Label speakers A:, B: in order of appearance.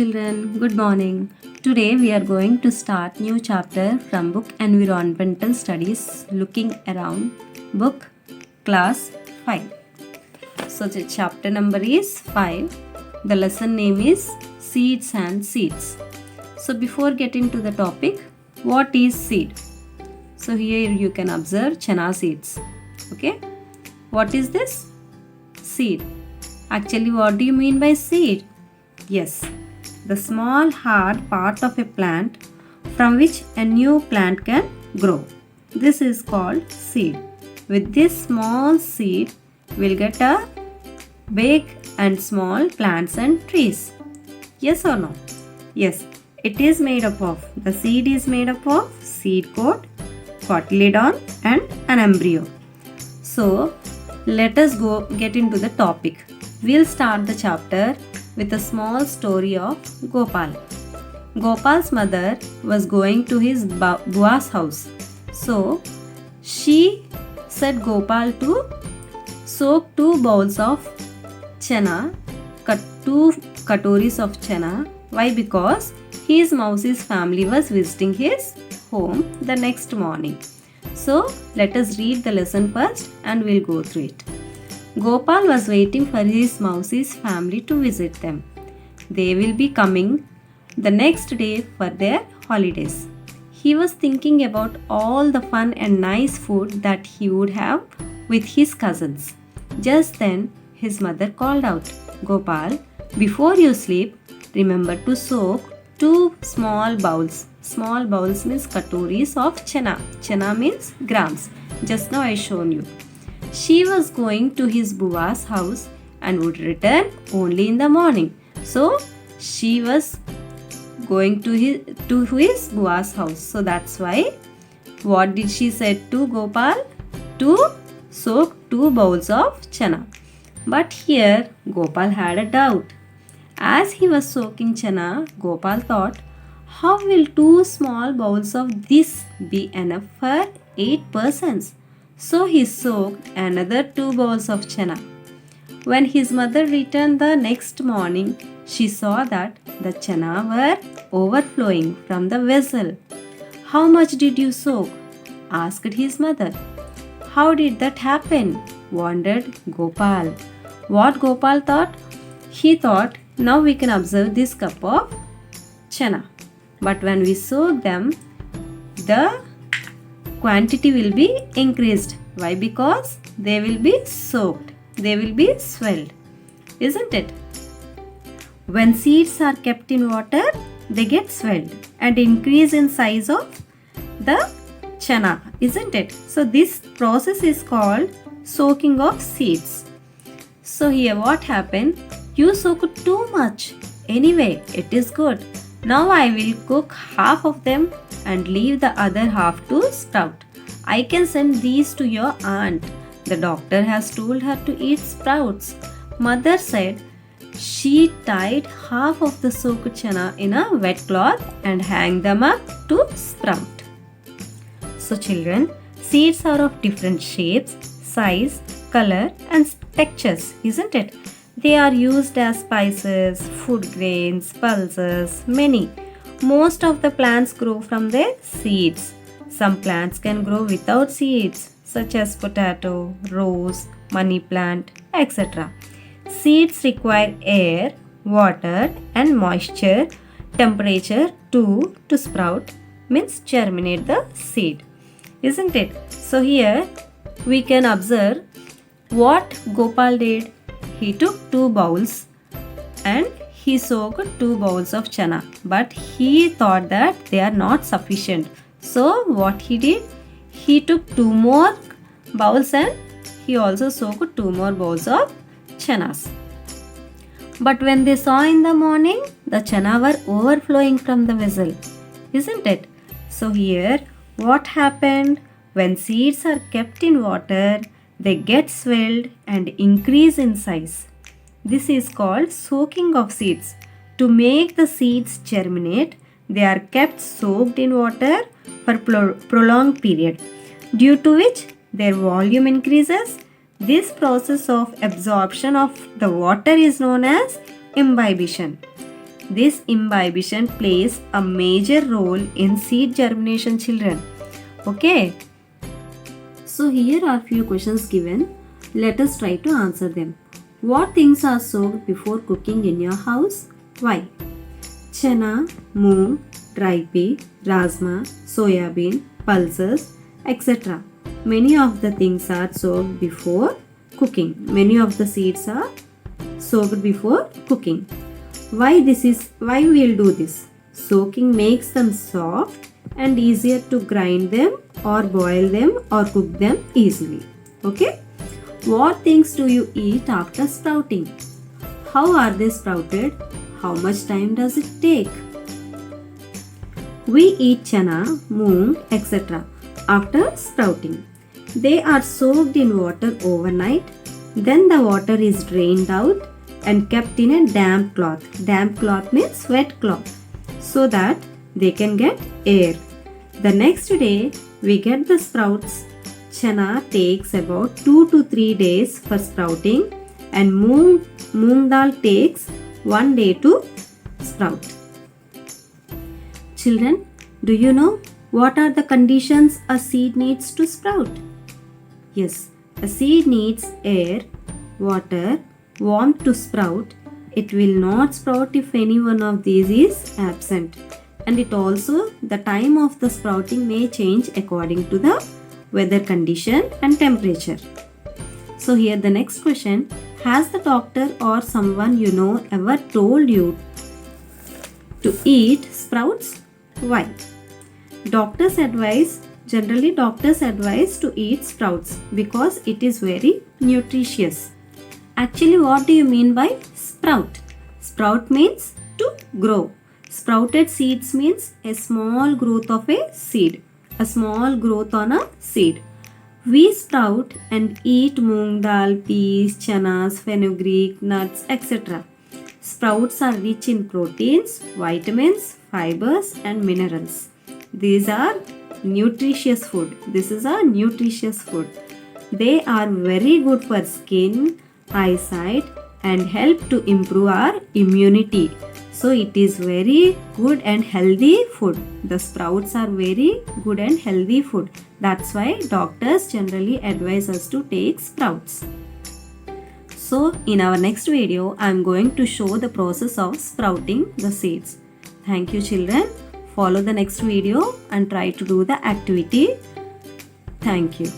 A: children, good morning. Today we are going to start new chapter from book Environmental Studies looking around book class 5. So the chapter number is 5. The lesson name is Seeds and Seeds. So before getting to the topic, what is seed? So here you can observe chana seeds. Okay? What is this? Seed. Actually, what do you mean by seed? Yes, the small hard part of a plant from which a new plant can grow. This is called seed. With this small seed, we'll get a big and small plants and trees. Yes or no? Yes, it is made up of, the seed is made up of seed coat, cotyledon and an embryo. So, let us go get into the topic. We'll start the chapter with a small story of Gopal. Gopal's mother was going to his bua's house. So, she said Gopal to soak 2 bowls of chana, cut 2 katoris of chana. Why? Because his mouse's family was visiting his home the next morning. So, let us read the lesson first and we'll go through it. Gopal was waiting for his mouse's family to visit them. They will be coming the next day for their holidays. He was thinking about all the fun and nice food that he would have with his cousins. Just then, his mother called out, Gopal, before you sleep, remember to soak 2 small bowls. Small bowls means katoris of chana. Chana means grams. Just now I shown you. She was going to his bua's house and would return only in the morning. So, she was going to his bua's house. So, that's why, what did she say to Gopal? To soak 2 bowls of chana. But here, Gopal had a doubt. As he was soaking chana, Gopal thought, how will 2 small bowls of this be enough for 8 persons? So he soaked another 2 bowls of chana. When his mother returned the next morning, she saw that the chana were overflowing from the vessel. How much did you soak? Asked his mother. How did that happen? Wondered Gopal. What Gopal thought? He thought, now we can observe this cup of chana. But when we soak them, the quantity will be increased. Why? Because they will be soaked. They will be swelled. Isn't it? When seeds are kept in water, they get swelled and increase in size of the chana. Isn't it? So this process is called soaking of seeds. So here what happened? You soaked too much. Anyway, it is good. Now I will cook half of them and leave the other half to sprout. I can send these to your aunt. The doctor has told her to eat sprouts. Mother said she tied half of the soaked chana in a wet cloth and hang them up to sprout. So children, seeds are of different shapes, size, color and textures, isn't it? They are used as spices, food grains, pulses, many. Most of the plants grow from their seeds. Some plants can grow without seeds, such as potato, rose, money plant, etc. Seeds require air, water and moisture, temperature to sprout, means germinate the seed. Isn't it? So here we can observe what Gopal did. He took 2 bowls and he soaked 2 bowls of chana. But he thought that they are not sufficient. So what he did? He took 2 more bowls and he also soaked 2 more bowls of chanas. But when they saw in the morning, the chana were overflowing from the vessel. Isn't it? So here what happened? When seeds are kept in water, they get swelled and increase in size. This is called soaking of seeds. To make the seeds germinate, they are kept soaked in water for prolonged period, due to which their volume increases. This process of absorption of the water is known as imbibition. This imbibition plays a major role in seed germination, children. Okay. So here are few questions given. Let us try to answer them. What things are soaked before cooking in your house? Why? Chana, moong, dry pea, rajma, soya bean, pulses, etc. Many of the things are soaked before cooking. Many of the seeds are soaked before cooking. Why we'll do this? Soaking makes them soft and easier to grind them or boil them or cook them easily. Okay? What things do you eat after sprouting? How are they sprouted? How much time does it take? We eat chana, moong, etc. after sprouting. They are soaked in water overnight. Then the water is drained out and kept in a damp cloth. Damp cloth means wet cloth, so that they can get air. The next day we get the sprouts. Chana takes about 2 to 3 days for sprouting and moong dal takes 1 day to sprout. Children, do you know what are the conditions a seed needs to sprout? Yes, a seed needs air, water, warmth to sprout. It will not sprout if any one of these is absent. And it also, the time of the sprouting may change according to the weather condition and temperature. So here the next question. Has the doctor or someone you know ever told you to eat sprouts? Why? Generally doctors advise to eat sprouts because it is very nutritious. Actually, what do you mean by sprout? Sprout means to grow. Sprouted seeds means a small growth of a seed. A small growth on a seed. We sprout and eat moong dal, peas, chanas, fenugreek, nuts, etc. Sprouts are rich in proteins, vitamins, fibers and minerals. These are nutritious food. This is a nutritious food. They are very good for skin, eyesight and help to improve our immunity. So it is very good and healthy food. The sprouts are very good and healthy food. That's why doctors generally advise us to take sprouts. So in our next video, I am going to show the process of sprouting the seeds. Thank you, children. Follow the next video and try to do the activity. Thank you.